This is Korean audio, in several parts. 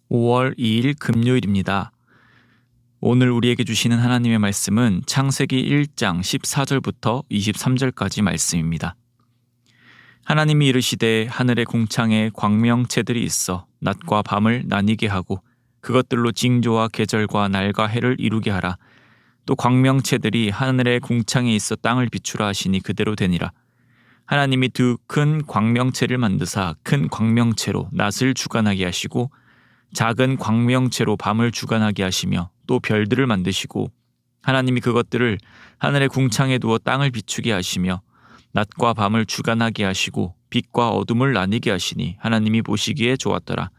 5월 2일 금요일입니다. 오늘 우리에게 주시는 하나님의 말씀은 창세기 1장 14절부터 23절까지 말씀입니다. 하나님이 이르시되 하늘의 궁창에 광명체들이 있어 낮과 밤을 나뉘게 하고 그것들로 징조와 계절과 날과 해를 이루게 하라. 또 광명체들이 하늘의 궁창에 있어 땅을 비추라 하시니 그대로 되니라. 하나님이 두 큰 광명체를 만드사 큰 광명체로 낮을 주관하게 하시고 작은 광명체로 밤을 주관하게 하시며 또 별들을 만드시고 하나님이 그것들을 하늘의 궁창에 두어 땅을 비추게 하시며 낮과 밤을 주관하게 하시고 빛과 어둠을 나뉘게 하시니 하나님이 보시기에 좋았더라.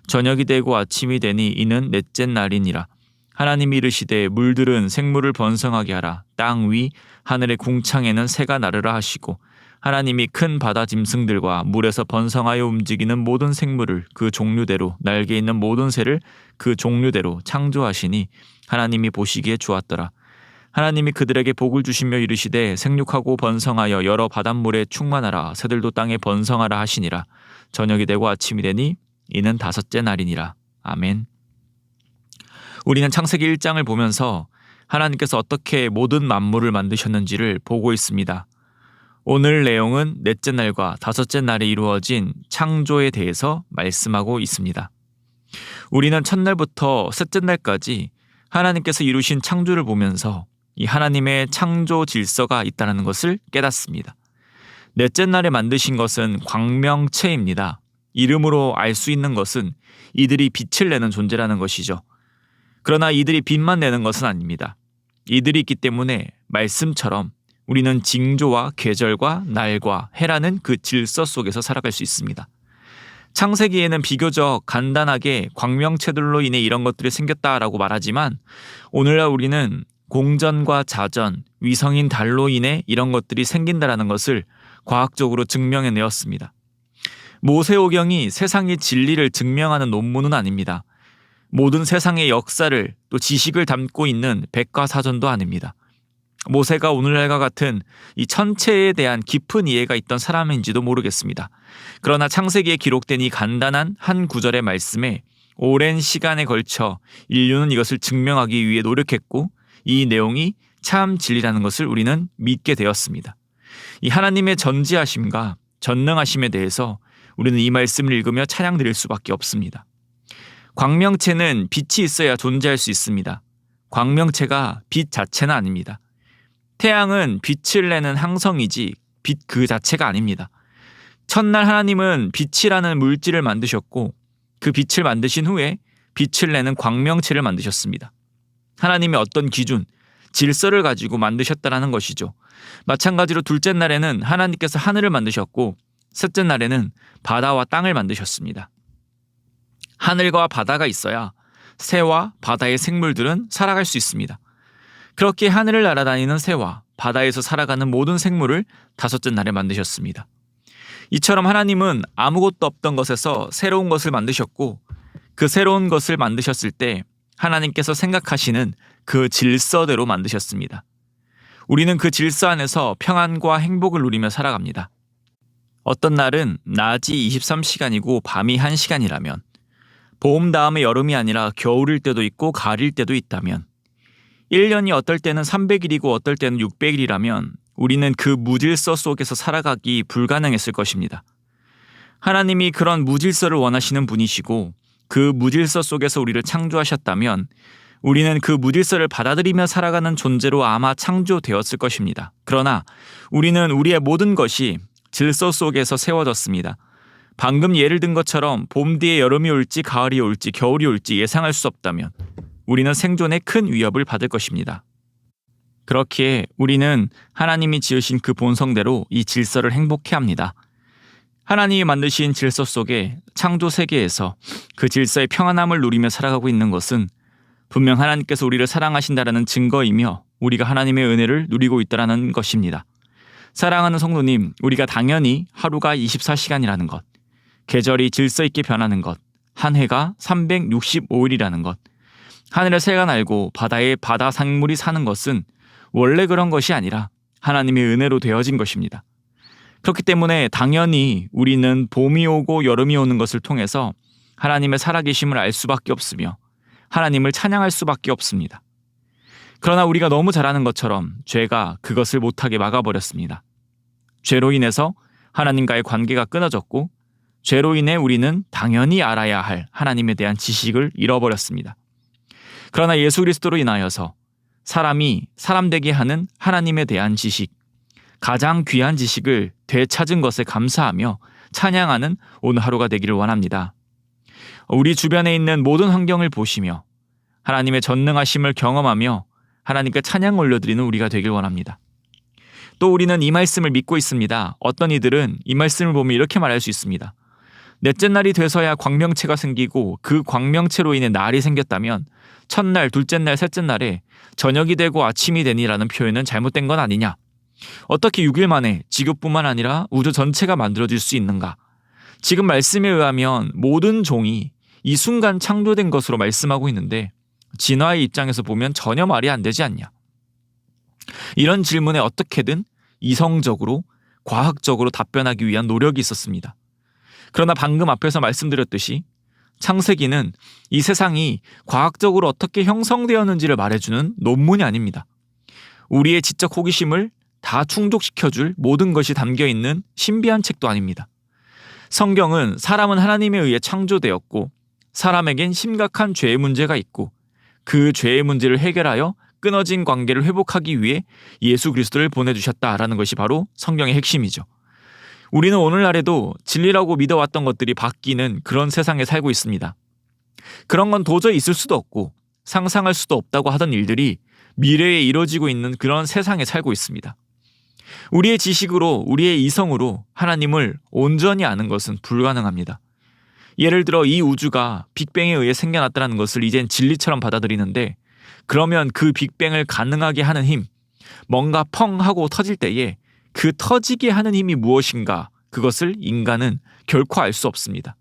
저녁이 되고 아침이 되니 이는 넷째 날이니라. 하나님이 이르시되 물들은 생물을 번성하게 하라. 땅 위 하늘의 궁창에는 새가 나르라 하시고 하나님이 큰 바다 짐승들과 물에서 번성하여 움직이는 모든 생물을 그 종류대로 날개 있는 모든 새를 그 종류대로 창조하시니 하나님이 보시기에 좋았더라. 하나님이 그들에게 복을 주시며 이르시되 생육하고 번성하여 여러 바닷물에 충만하라. 새들도 땅에 번성하라 하시니라. 저녁이 되고 아침이 되니 이는 다섯째 날이니라. 아멘. 우리는 창세기 1장을 보면서 하나님께서 어떻게 모든 만물을 만드셨는지를 보고 있습니다. 오늘 내용은 넷째 날과 다섯째 날에 이루어진 창조에 대해서 말씀하고 있습니다. 우리는 첫날부터 셋째 날까지 하나님께서 이루신 창조를 보면서 이 하나님의 창조 질서가 있다는 것을 깨닫습니다. 넷째 날에 만드신 것은 광명체입니다. 이름으로 알 수 있는 것은 이들이 빛을 내는 존재라는 것이죠. 그러나 이들이 빛만 내는 것은 아닙니다. 이들이 있기 때문에 말씀처럼 우리는 징조와 계절과 날과 해라는 그 질서 속에서 살아갈 수 있습니다. 창세기에는 비교적 간단하게 광명체들로 인해 이런 것들이 생겼다라고 말하지만 오늘날 우리는 공전과 자전, 위성인 달로 인해 이런 것들이 생긴다라는 것을 과학적으로 증명해내었습니다. 모세오경이 세상의 진리를 증명하는 논문은 아닙니다. 모든 세상의 역사를 또 지식을 담고 있는 백과사전도 아닙니다. 모세가 오늘날과 같은 이 천체에 대한 깊은 이해가 있던 사람인지도 모르겠습니다. 그러나 창세기에 기록된 이 간단한 한 구절의 말씀에 오랜 시간에 걸쳐 인류는 이것을 증명하기 위해 노력했고 이 내용이 참 진리라는 것을 우리는 믿게 되었습니다. 이 하나님의 전지하심과 전능하심에 대해서 우리는 이 말씀을 읽으며 찬양 드릴 수밖에 없습니다. 광명체는 빛이 있어야 존재할 수 있습니다. 광명체가 빛 자체는 아닙니다. 태양은 빛을 내는 항성이지 빛 그 자체가 아닙니다. 첫날 하나님은 빛이라는 물질을 만드셨고 그 빛을 만드신 후에 빛을 내는 광명체를 만드셨습니다. 하나님이 어떤 기준, 질서를 가지고 만드셨다는 것이죠. 마찬가지로 둘째 날에는 하나님께서 하늘을 만드셨고 셋째 날에는 바다와 땅을 만드셨습니다. 하늘과 바다가 있어야 새와 바다의 생물들은 살아갈 수 있습니다. 그렇게 하늘을 날아다니는 새와 바다에서 살아가는 모든 생물을 다섯째 날에 만드셨습니다. 이처럼 하나님은 아무것도 없던 것에서 새로운 것을 만드셨고 그 새로운 것을 만드셨을 때 하나님께서 생각하시는 그 질서대로 만드셨습니다. 우리는 그 질서 안에서 평안과 행복을 누리며 살아갑니다. 어떤 날은 낮이 23시간이고 밤이 1시간이라면 봄 다음에 여름이 아니라 겨울일 때도 있고 가을일 때도 있다면 1년이 어떨 때는 300일이고 어떨 때는 600일이라면 우리는 그 무질서 속에서 살아가기 불가능했을 것입니다. 하나님이 그런 무질서를 원하시는 분이시고 그 무질서 속에서 우리를 창조하셨다면 우리는 그 무질서를 받아들이며 살아가는 존재로 아마 창조되었을 것입니다. 그러나 우리는 우리의 모든 것이 질서 속에서 세워졌습니다. 방금 예를 든 것처럼 봄 뒤에 여름이 올지 가을이 올지 겨울이 올지 예상할 수 없다면 우리는 생존에 큰 위협을 받을 것입니다. 그렇기에 우리는 하나님이 지으신 그 본성대로 이 질서를 행복해 합니다. 하나님이 만드신 질서 속에 창조 세계에서 그 질서의 평안함을 누리며 살아가고 있는 것은 분명 하나님께서 우리를 사랑하신다라는 증거이며 우리가 하나님의 은혜를 누리고 있다는 것입니다. 사랑하는 성도님, 우리가 당연히 하루가 24시간이라는 것, 계절이 질서 있게 변하는 것, 한 해가 365일이라는 것, 하늘의 새가 날고 바다에 바다 생물이 사는 것은 원래 그런 것이 아니라 하나님의 은혜로 되어진 것입니다. 그렇기 때문에 당연히 우리는 봄이 오고 여름이 오는 것을 통해서 하나님의 살아계심을 알 수밖에 없으며 하나님을 찬양할 수밖에 없습니다. 그러나 우리가 너무 잘하는 것처럼 죄가 그것을 못하게 막아버렸습니다. 죄로 인해서 하나님과의 관계가 끊어졌고 죄로 인해 우리는 당연히 알아야 할 하나님에 대한 지식을 잃어버렸습니다. 그러나 예수 그리스도로 인하여서 사람이 사람 되게 하는 하나님에 대한 지식, 가장 귀한 지식을 되찾은 것에 감사하며 찬양하는 오늘 하루가 되기를 원합니다. 우리 주변에 있는 모든 환경을 보시며 하나님의 전능하심을 경험하며 하나님께 찬양 올려드리는 우리가 되길 원합니다. 또 우리는 이 말씀을 믿고 있습니다. 어떤 이들은 이 말씀을 보면 이렇게 말할 수 있습니다. 넷째 날이 돼서야 광명체가 생기고 그 광명체로 인해 날이 생겼다면 첫날, 둘째 날, 셋째 날에 저녁이 되고 아침이 되니라는 표현은 잘못된 건 아니냐? 어떻게 6일 만에 지구뿐만 아니라 우주 전체가 만들어질 수 있는가? 지금 말씀에 의하면 모든 종이 이 순간 창조된 것으로 말씀하고 있는데 진화의 입장에서 보면 전혀 말이 안 되지 않냐? 이런 질문에 어떻게든 이성적으로, 과학적으로 답변하기 위한 노력이 있었습니다. 그러나 방금 앞에서 말씀드렸듯이 창세기는 이 세상이 과학적으로 어떻게 형성되었는지를 말해주는 논문이 아닙니다. 우리의 지적 호기심을 다 충족시켜줄 모든 것이 담겨있는 신비한 책도 아닙니다. 성경은 사람은 하나님에 의해 창조되었고 사람에겐 심각한 죄의 문제가 있고 그 죄의 문제를 해결하여 끊어진 관계를 회복하기 위해 예수 그리스도를 보내주셨다라는 것이 바로 성경의 핵심이죠. 우리는 오늘날에도 진리라고 믿어왔던 것들이 바뀌는 그런 세상에 살고 있습니다. 그런 건 도저히 있을 수도 없고 상상할 수도 없다고 하던 일들이 미래에 이루어지고 있는 그런 세상에 살고 있습니다. 우리의 지식으로, 우리의 이성으로 하나님을 온전히 아는 것은 불가능합니다. 예를 들어 이 우주가 빅뱅에 의해 생겨났다는 것을 이젠 진리처럼 받아들이는데 그러면 그 빅뱅을 가능하게 하는 힘, 뭔가 펑 하고 터질 때에 그 터지게 하는 힘이 무엇인가, 그것을 인간은 결코 알 수 없습니다.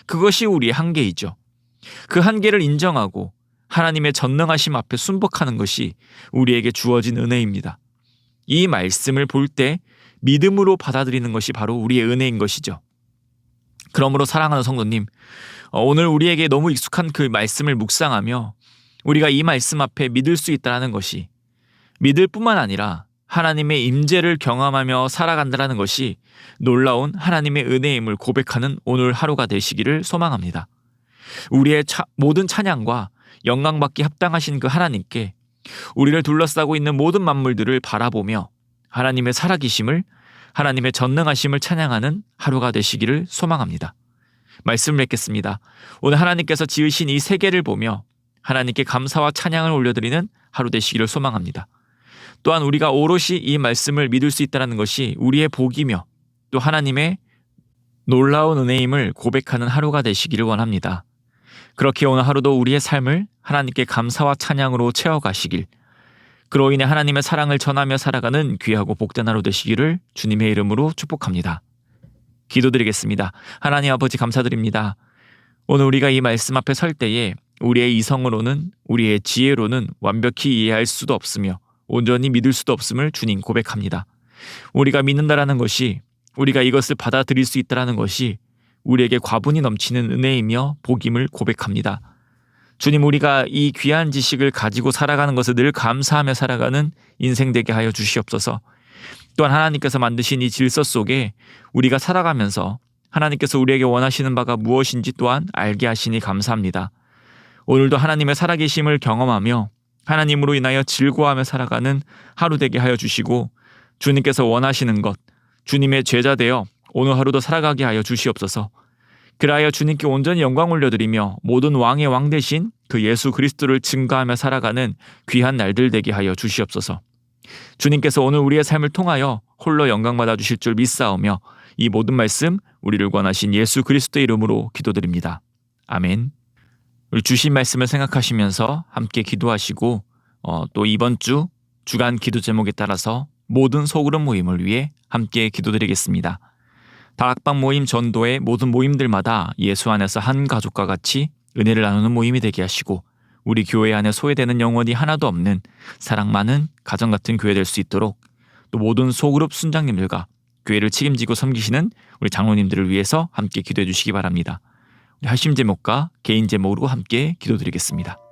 그것이 우리의 한계이죠. 그 한계를 인정하고 하나님의 전능하심 앞에 순복하는 것이 우리에게 주어진 은혜입니다. 이 말씀을 볼 때 믿음으로 받아들이는 것이 바로 우리의 은혜인 것이죠. 그러므로 사랑하는 성도님, 오늘 우리에게 너무 익숙한 그 말씀을 묵상하며 우리가 이 말씀 앞에 믿을 수 있다는 것이, 믿을 뿐만 아니라 하나님의 임재를 경험하며 살아간다는 것이 놀라운 하나님의 은혜임을 고백하는 오늘 하루가 되시기를 소망합니다. 우리의 모든 찬양과 영광받기 합당하신 그 하나님께 우리를 둘러싸고 있는 모든 만물들을 바라보며 하나님의 살아계심을, 하나님의 전능하심을 찬양하는 하루가 되시기를 소망합니다. 말씀을 맺겠습니다. 오늘 하나님께서 지으신 이 세계를 보며 하나님께 감사와 찬양을 올려드리는 하루 되시기를 소망합니다. 또한 우리가 오롯이 이 말씀을 믿을 수 있다는 것이 우리의 복이며 또 하나님의 놀라운 은혜임을 고백하는 하루가 되시기를 원합니다. 그렇게 오늘 하루도 우리의 삶을 하나님께 감사와 찬양으로 채워가시길, 그로 인해 하나님의 사랑을 전하며 살아가는 귀하고 복된 하루 되시기를 주님의 이름으로 축복합니다. 기도드리겠습니다. 하나님 아버지 감사드립니다. 오늘 우리가 이 말씀 앞에 설 때에 우리의 이성으로는, 우리의 지혜로는 완벽히 이해할 수도 없으며 온전히 믿을 수도 없음을 주님 고백합니다. 우리가 믿는다라는 것이, 우리가 이것을 받아들일 수 있다라는 것이 우리에게 과분히 넘치는 은혜이며 복임을 고백합니다. 주님, 우리가 이 귀한 지식을 가지고 살아가는 것을 늘 감사하며 살아가는 인생 되게 하여 주시옵소서. 또한 하나님께서 만드신 이 질서 속에 우리가 살아가면서 하나님께서 우리에게 원하시는 바가 무엇인지 또한 알게 하시니 감사합니다. 오늘도 하나님의 살아계심을 경험하며 하나님으로 인하여 즐거워하며 살아가는 하루 되게 하여 주시고, 주님께서 원하시는 것, 주님의 제자 되어 오늘 하루도 살아가게 하여 주시옵소서. 그리하여 주님께 온전히 영광 올려드리며 모든 왕의 왕 되신 그 예수 그리스도를 증거하며 살아가는 귀한 날들 되게 하여 주시옵소서. 주님께서 오늘 우리의 삶을 통하여 홀로 영광 받아 주실 줄 믿사오며 이 모든 말씀 우리를 권하신 예수 그리스도의 이름으로 기도드립니다. 아멘. 우리 주신 말씀을 생각하시면서 함께 기도하시고 또 이번 주 주간 기도 제목에 따라서 모든 소그룹 모임을 위해 함께 기도드리겠습니다. 다락방 모임 전도의 모든 모임들마다 예수 안에서 한 가족과 같이 은혜를 나누는 모임이 되게 하시고 우리 교회 안에 소외되는 영혼이 하나도 없는 사랑 많은 가정 같은 교회 될 수 있도록, 또 모든 소그룹 순장님들과 교회를 책임지고 섬기시는 우리 장로님들을 위해서 함께 기도해 주시기 바랍니다. 하심 제목과 개인 제목으로 함께 기도드리겠습니다.